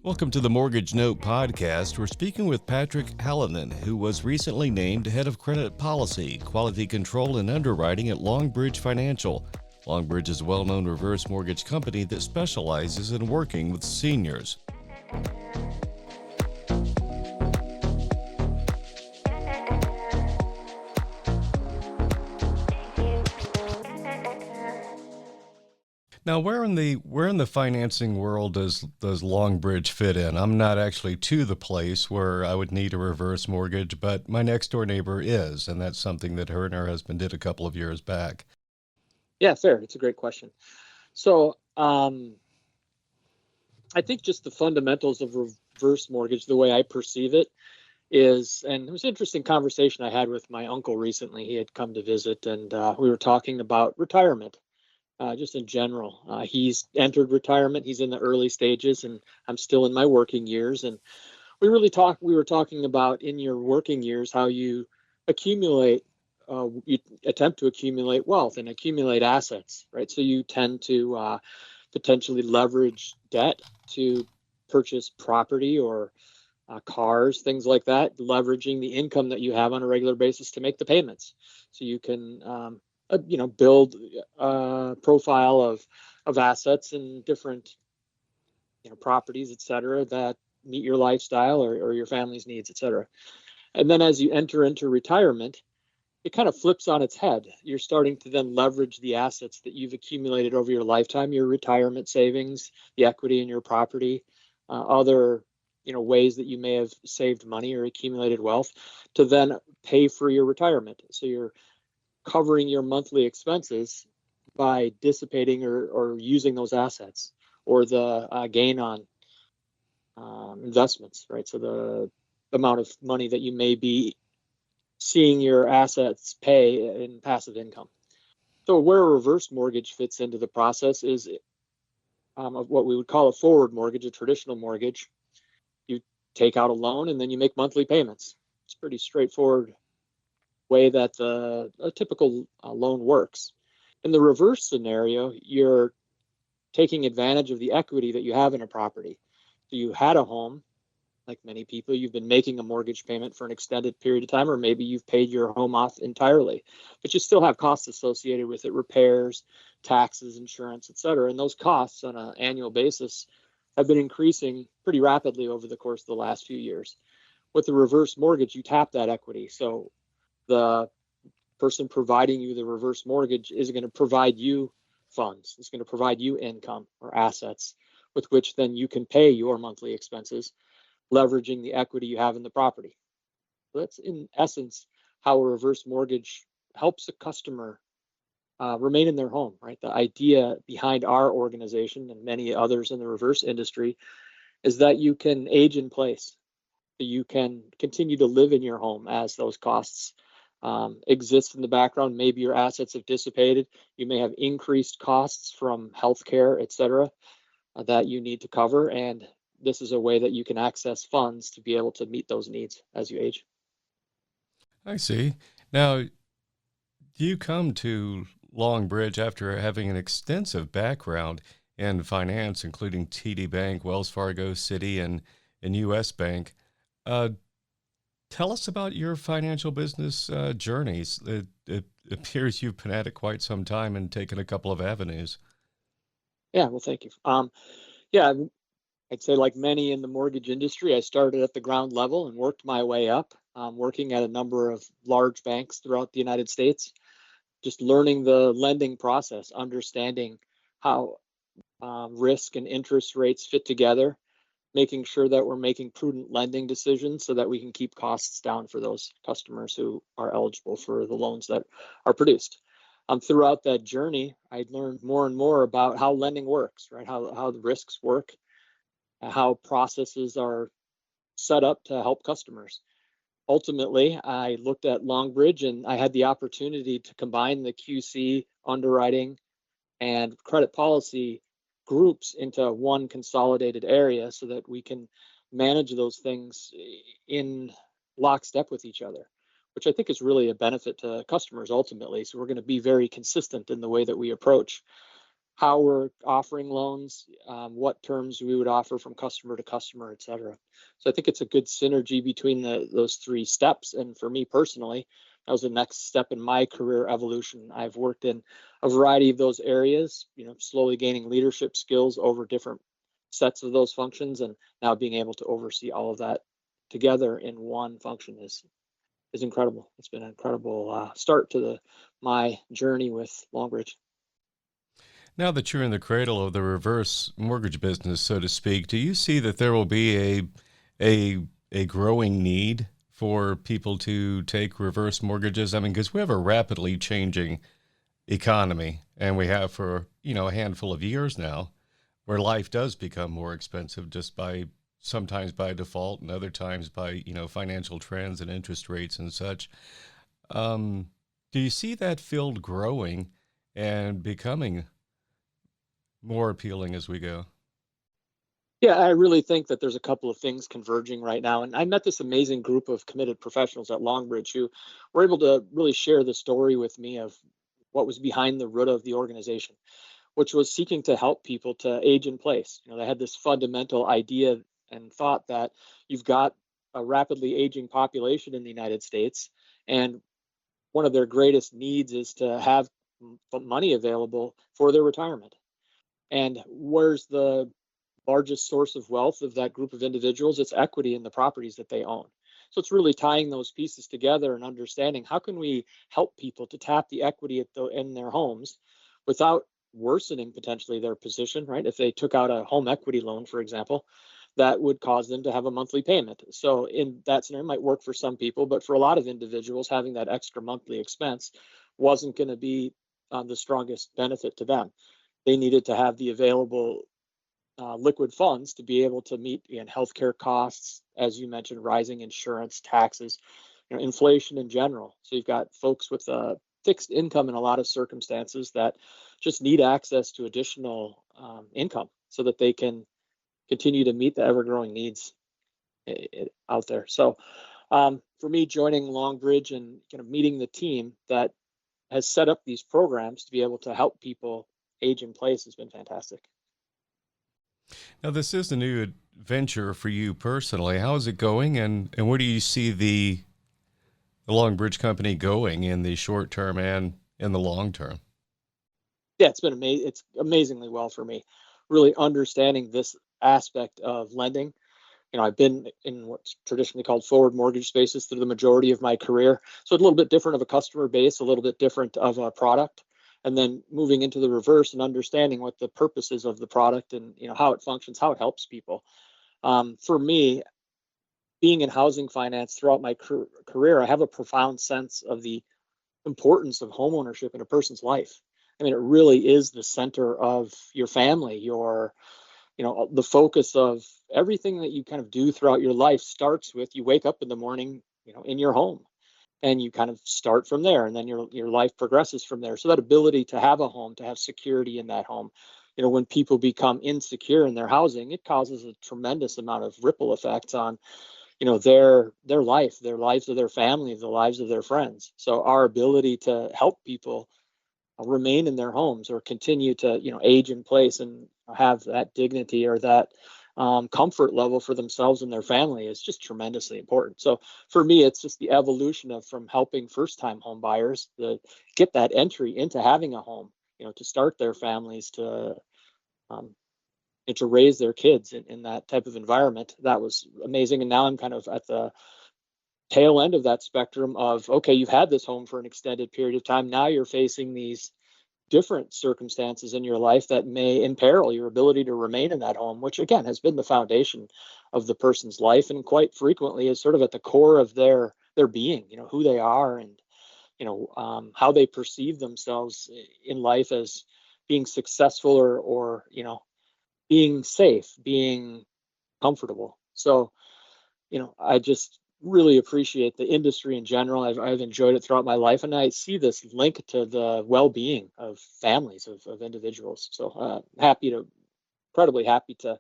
Welcome to the Mortgage Note Podcast. We're speaking with Patrick Halonen, who was recently named Head of Credit Policy, Quality Control, and Underwriting at Longbridge Financial. Longbridge is a well-known reverse mortgage company that specializes in working with seniors. Now, where in the financing world does Longbridge fit in? I'm not actually to the place where I would need a reverse mortgage, but my next door neighbor is, and that's something that her and her husband did a couple of years back. Yeah, fair. It's a great question. So I think just the fundamentals of reverse mortgage, the way I perceive it is, and it was an interesting conversation I had with my uncle recently. He had come to visit, and we were talking about retirement. Just in general, he's entered retirement. He's in the early stages, and I'm still in my working years. And we were talking about in your working years how you accumulate, you attempt to accumulate wealth and accumulate assets, right? So you tend to potentially leverage debt to purchase property or cars, things like that, leveraging the income that you have on a regular basis to make the payments. So you can build a profile of assets and different properties, et cetera, that meet your lifestyle or your family's needs, et cetera. And then as you enter into retirement, it kind of flips on its head. You're starting to then leverage the assets that you've accumulated over your lifetime, your retirement savings, the equity in your property, other ways that you may have saved money or accumulated wealth to then pay for your retirement. So you're covering your monthly expenses by dissipating or using those assets or the gain on investments, right? So the amount of money that you may be seeing your assets pay in passive income. So where a reverse mortgage fits into the process is of what we would call a forward mortgage, a traditional mortgage. You take out a loan and then you make monthly payments. It's pretty straightforward way that a typical loan works. In the reverse scenario, you're taking advantage of the equity that you have in a property. So you had a home, like many people, you've been making a mortgage payment for an extended period of time, or maybe you've paid your home off entirely, but you still have costs associated with it, repairs, taxes, insurance, et cetera. And those costs on an annual basis have been increasing pretty rapidly over the course of the last few years. With the reverse mortgage, you tap that equity. So the person providing you the reverse mortgage is going to provide you funds. It's going to provide you income or assets with which then you can pay your monthly expenses, leveraging the equity you have in the property. So that's in essence how a reverse mortgage helps a customer remain in their home, right? The idea behind our organization and many others in the reverse industry is that you can age in place. You can continue to live in your home as those costs exist in the background. Maybe your assets have dissipated. You may have increased costs from healthcare, et cetera, that you need to cover. And this is a way that you can access funds to be able to meet those needs as you age. I see. Now, do you come to Longbridge after having an extensive background in finance, including TD Bank, Wells Fargo, Citi, and U.S. Bank? Tell us about your financial business journeys. It appears you've been at it quite some time and taken a couple of avenues. Yeah, well, thank you. Yeah, I'd say like many in the mortgage industry, I started at the ground level and worked my way up, working at a number of large banks throughout the United States, just learning the lending process, understanding how risk and interest rates fit together, making sure that we're making prudent lending decisions so that we can keep costs down for those customers who are eligible for the loans that are produced. Throughout that journey, I learned more and more about how lending works, right? How the risks work, how processes are set up to help customers. Ultimately, I looked at Longbridge and I had the opportunity to combine the QC, underwriting, and credit policy groups into one consolidated area so that we can manage those things in lockstep with each other, which I think is really a benefit to customers ultimately. So we're going to be very consistent in the way that we approach how we're offering loans, what terms we would offer from customer to customer, et cetera. So I think it's a good synergy between those three steps. And for me personally, that was the next step in my career evolution. I've worked in a variety of those areas, slowly gaining leadership skills over different sets of those functions, and now being able to oversee all of that together in one function is incredible. It's been an incredible start to my journey with Longbridge. Now that you're in the cradle of the reverse mortgage business, so to speak, do you see that there will be a growing need for people to take reverse mortgages? I mean, because we have a rapidly changing economy, and we have for a handful of years now, where life does become more expensive just by sometimes by default and other times by financial trends and interest rates and such. Do you see that field growing and becoming more appealing as we go? Yeah, I really think that there's a couple of things converging right now. And I met this amazing group of committed professionals at Longbridge who were able to really share the story with me of what was behind the root of the organization, which was seeking to help people to age in place. They had this fundamental idea and thought that you've got a rapidly aging population in the United States, and one of their greatest needs is to have money available for their retirement. And where's the largest source of wealth of that group of individuals? It's equity in the properties that they own. So it's really tying those pieces together and understanding how can we help people to tap the equity in their homes without worsening potentially their position, right? If they took out a home equity loan, for example, that would cause them to have a monthly payment. So in that scenario, it might work for some people, but for a lot of individuals, having that extra monthly expense wasn't going to be the strongest benefit to them. They needed to have the available liquid funds to be able to meet healthcare costs, as you mentioned, rising insurance, taxes, inflation in general. So you've got folks with a fixed income in a lot of circumstances that just need access to additional income so that they can continue to meet the ever-growing needs out there. So for me, joining Longbridge and meeting the team that has set up these programs to be able to help people age in place has been fantastic. Now, this is a new venture for you personally. How is it going, and where do you see the Longbridge company going in the short term and in the long term? Yeah, it's been amazing. It's amazingly well for me, really understanding this aspect of lending. I've been in what's traditionally called forward mortgage spaces through the majority of my career. So it's a little bit different of a customer base, a little bit different of a product, and then moving into the reverse and understanding what the purpose is of the product and how it functions, how it helps people. For me, being in housing finance throughout my career, I have a profound sense of the importance of homeownership in a person's life. I mean, it really is the center of your family, the focus of everything that you kind of do throughout your life starts with you wake up in the morning, in your home, and you kind of start from there, and then your life progresses from there. So that ability to have a home, to have security in that home, when people become insecure in their housing, it causes a tremendous amount of ripple effects on their life, their lives of their family, the lives of their friends. So our ability to help people remain in their homes or continue to age in place and have that dignity or that comfort level for themselves and their family is just tremendously important. So for me, it's just the evolution of from helping first-time home buyers to get that entry into having a home, to start their families, um, and to raise their kids in that type of environment. That was amazing. And now I'm kind of at the tail end of that spectrum of, okay, you've had this home for an extended period of time. Now you're facing these different circumstances in your life that may imperil your ability to remain in that home, which again has been the foundation of the person's life and quite frequently is sort of at the core of their being, who they are and how they perceive themselves in life as being successful or being safe, being comfortable. So I just really appreciate the industry in general. I've enjoyed it throughout my life, and I see this link to the well-being of families of individuals. So incredibly happy to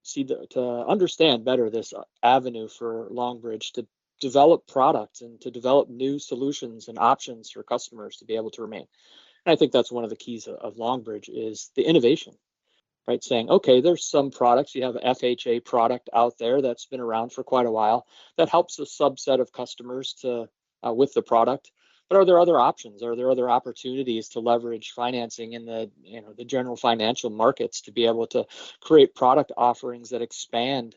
to understand better this avenue for Longbridge to develop products and to develop new solutions and options for customers to be able to remain. And I think that's one of the keys of Longbridge is the innovation, right? Saying, okay, there's some products, you have an FHA product out there that's been around for quite a while that helps a subset of customers to with the product. But are there other options? Are there other opportunities to leverage financing in the the general financial markets to be able to create product offerings that expand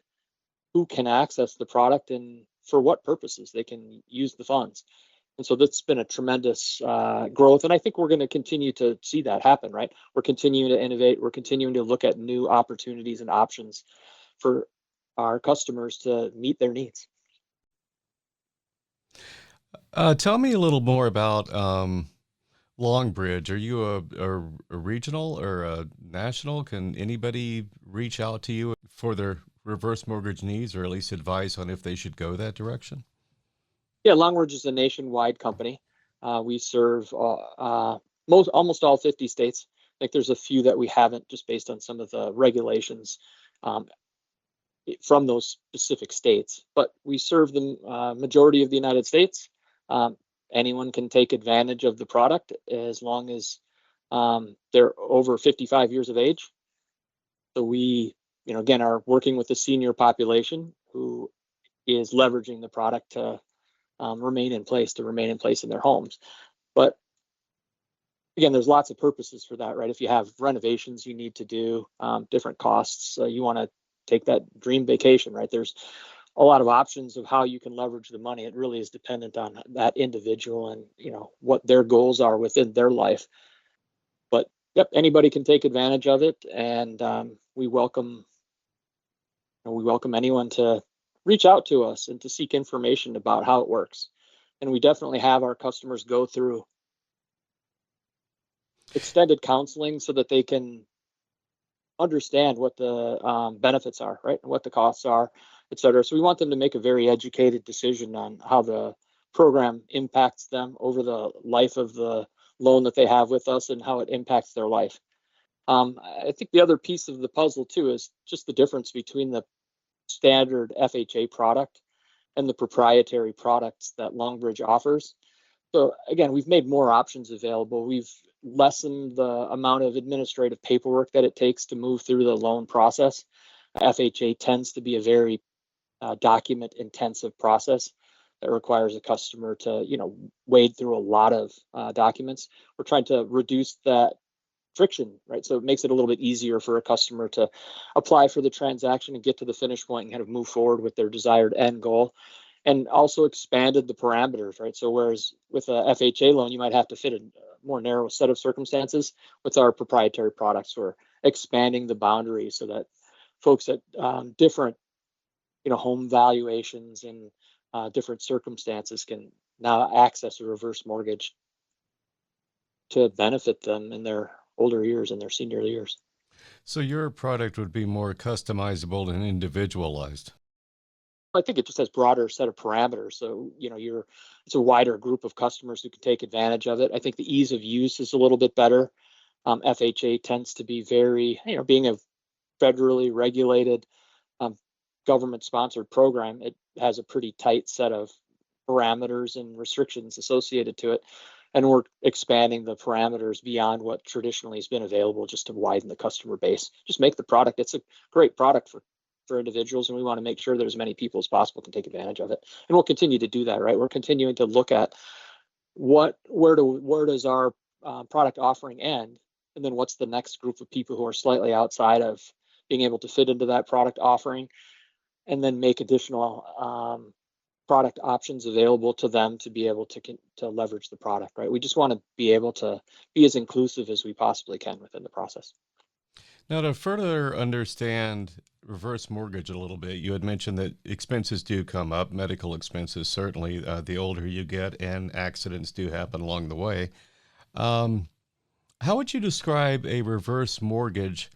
who can access the product and for what purposes they can use the funds? And so that's been a tremendous growth. And I think we're going to continue to see that happen, right? We're continuing to innovate. We're continuing to look at new opportunities and options for our customers to meet their needs. Tell me a little more about Longbridge. Are you a regional or a national? Can anybody reach out to you for their reverse mortgage needs or at least advice on if they should go that direction? Yeah, Longbridge is a nationwide company. We serve almost all 50 states. I think there's a few that we haven't, just based on some of the regulations um, from those specific states. But we serve the majority of the United States. Um, Anyone can take advantage of the product as long as they're over 55 years of age. So we, again, are working with the senior population who is leveraging the product to remain in place in their homes. But again, there's lots of purposes for that, right? If you have renovations you need to do, different costs, you want to take that dream vacation, right? There's a lot of options of how you can leverage the money. It really is dependent on that individual and what their goals are within their life. But yep, anybody can take advantage of it, and we welcome anyone to reach out to us and to seek information about how it works. And we definitely have our customers go through extended counseling so that they can understand what the benefits are, right, and what the costs are, et cetera. So we want them to make a very educated decision on how the program impacts them over the life of the loan that they have with us and how it impacts their life. I think the other piece of the puzzle too is just the difference between the standard FHA product and the proprietary products that Longbridge offers. So again, we've made more options available. We've lessened the amount of administrative paperwork that it takes to move through the loan process. FHA tends to be a very document intensive process that requires a customer to wade through a lot of documents. We're trying to reduce that friction, right? So it makes it a little bit easier for a customer to apply for the transaction and get to the finish point and kind of move forward with their desired end goal. And also expanded the parameters, right? So whereas with a FHA loan, you might have to fit a more narrow set of circumstances, with our proprietary products, we're expanding the boundaries so that folks at different, home valuations and different circumstances can now access a reverse mortgage to benefit them in their older years and their senior years. So your product would be more customizable and individualized. I think it just has broader set of parameters. So, it's a wider group of customers who can take advantage of it. I think the ease of use is a little bit better. FHA tends to be very, being a federally regulated, government sponsored program, it has a pretty tight set of parameters and restrictions associated to it. And we're expanding the parameters beyond what traditionally has been available just to widen the customer base. Just make the product. It's a great product for individuals, and we want to make sure that as many people as possible can take advantage of it. And we'll continue to do that, right? We're continuing to look at where does our product offering end, and then what's the next group of people who are slightly outside of being able to fit into that product offering, and then make additional product options available to them to be able to leverage the product, right? We just want to be able to be as inclusive as we possibly can within the process. Now, to further understand reverse mortgage a little bit, you had mentioned that expenses do come up, medical expenses, certainly, the older you get, and accidents do happen along the way. How would you describe a reverse mortgage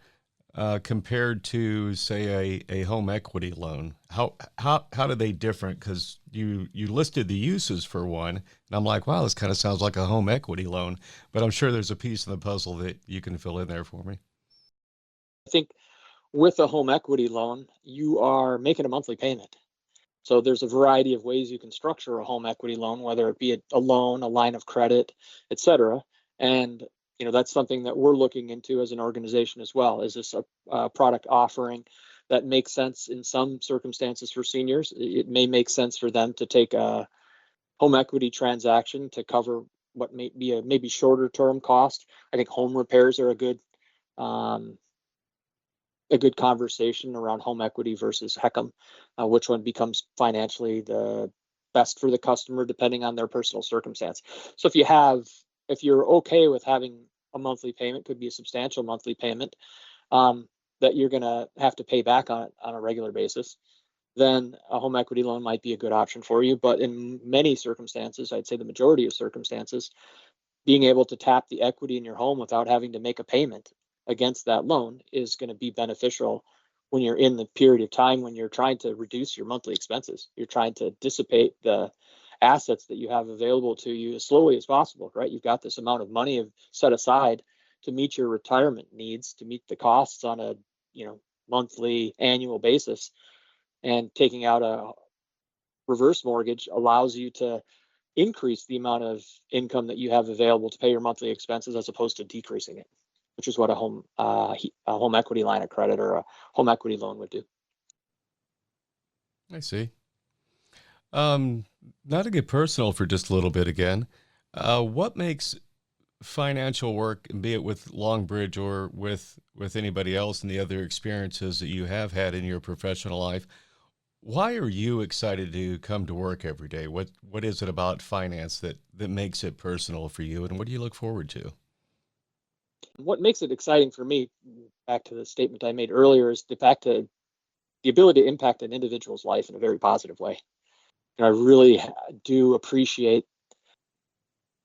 compared to, say, a home equity loan? How do they different? Because you listed the uses for one, and I'm like, wow, this kind of sounds like a home equity loan, but I'm sure there's a piece of the puzzle that you can fill in there for me. I think with a home equity loan, you are making a monthly payment. So there's a variety of ways you can structure a home equity loan, whether it be a loan, a line of credit, et cetera. And that's something that we're looking into as an organization as well. Is this a product offering that makes sense in some circumstances for seniors? It may make sense for them to take a home equity transaction to cover what may be a maybe shorter term cost. I think home repairs are a good conversation around home equity versus HECM, which one becomes financially the best for the customer depending on their personal circumstance. So if you're okay with having a monthly payment, could be a substantial monthly payment that you're going to have to pay back on a regular basis, then a home equity loan might be a good option for you. But in many circumstances, I'd say the majority of circumstances, being able to tap the equity in your home without having to make a payment against that loan is going to be beneficial when you're in the period of time when you're trying to reduce your monthly expenses. You're trying to dissipate the assets that you have available to you as slowly as possible, right? You've got this amount of money set aside to meet your retirement needs, to meet the costs on a monthly, annual basis, and taking out a reverse mortgage allows you to increase the amount of income that you have available to pay your monthly expenses as opposed to decreasing it, which is what a home equity line of credit or a home equity loan would do. I see. Not to get personal for just a little bit again, what makes financial work, be it with Longbridge or with anybody else and the other experiences that you have had in your professional life, why are you excited to come to work every day? What is it about finance that makes it personal for you, and what do you look forward to? What makes it exciting for me, back to the statement I made earlier, is the ability to impact an individual's life in a very positive way. And I really do appreciate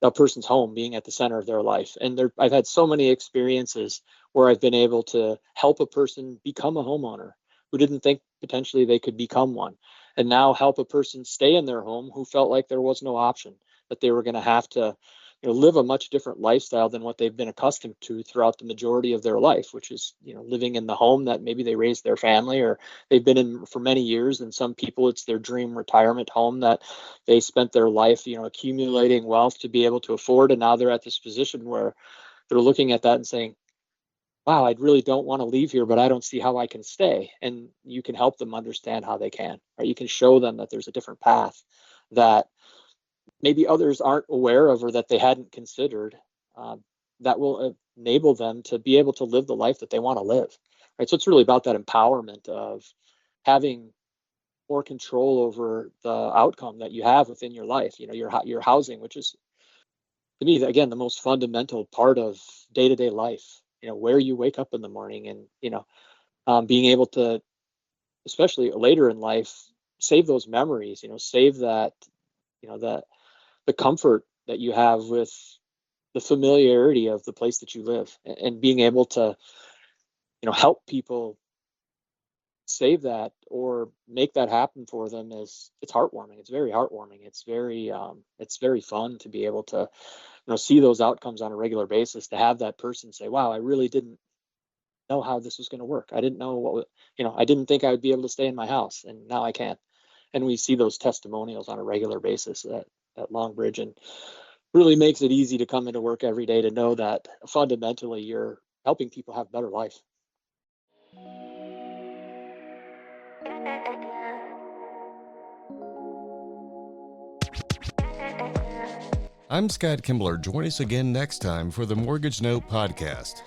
a person's home being at the center of their life. And I've had so many experiences where I've been able to help a person become a homeowner who didn't think potentially they could become one, and now help a person stay in their home who felt like there was no option, that they were going to have to live a much different lifestyle than what they've been accustomed to throughout the majority of their life, which is living in the home that maybe they raised their family or they've been in for many years. And some people, it's their dream retirement home that they spent their life accumulating wealth to be able to afford, and now they're at this position where they're looking at that and saying, wow, I really don't want to leave here, but I don't see how I can stay. And you can help them understand how they can, right? You can show them that there's a different path that maybe others aren't aware of or that they hadn't considered, that will enable them to be able to live the life that they want to live, right? So it's really about that empowerment of having more control over the outcome that you have within your life, your housing, which is, to me, again, the most fundamental part of day-to-day life, where you wake up in the morning, and being able to, especially later in life, save those memories, save that, the comfort that you have with the familiarity of the place that you live, and being able to help people save that or make that happen for them it's heartwarming. It's very heartwarming. It's very fun to be able to see those outcomes on a regular basis, to have that person say, wow, I really didn't know how this was going to work. I didn't know I didn't think I would be able to stay in my house, and now I can. And we see those testimonials on a regular basis at Longbridge, and really makes it easy to come into work every day to know that fundamentally you're helping people have a better life. I'm Scott Kimbler. Join us again next time for the Mortgage Note Podcast.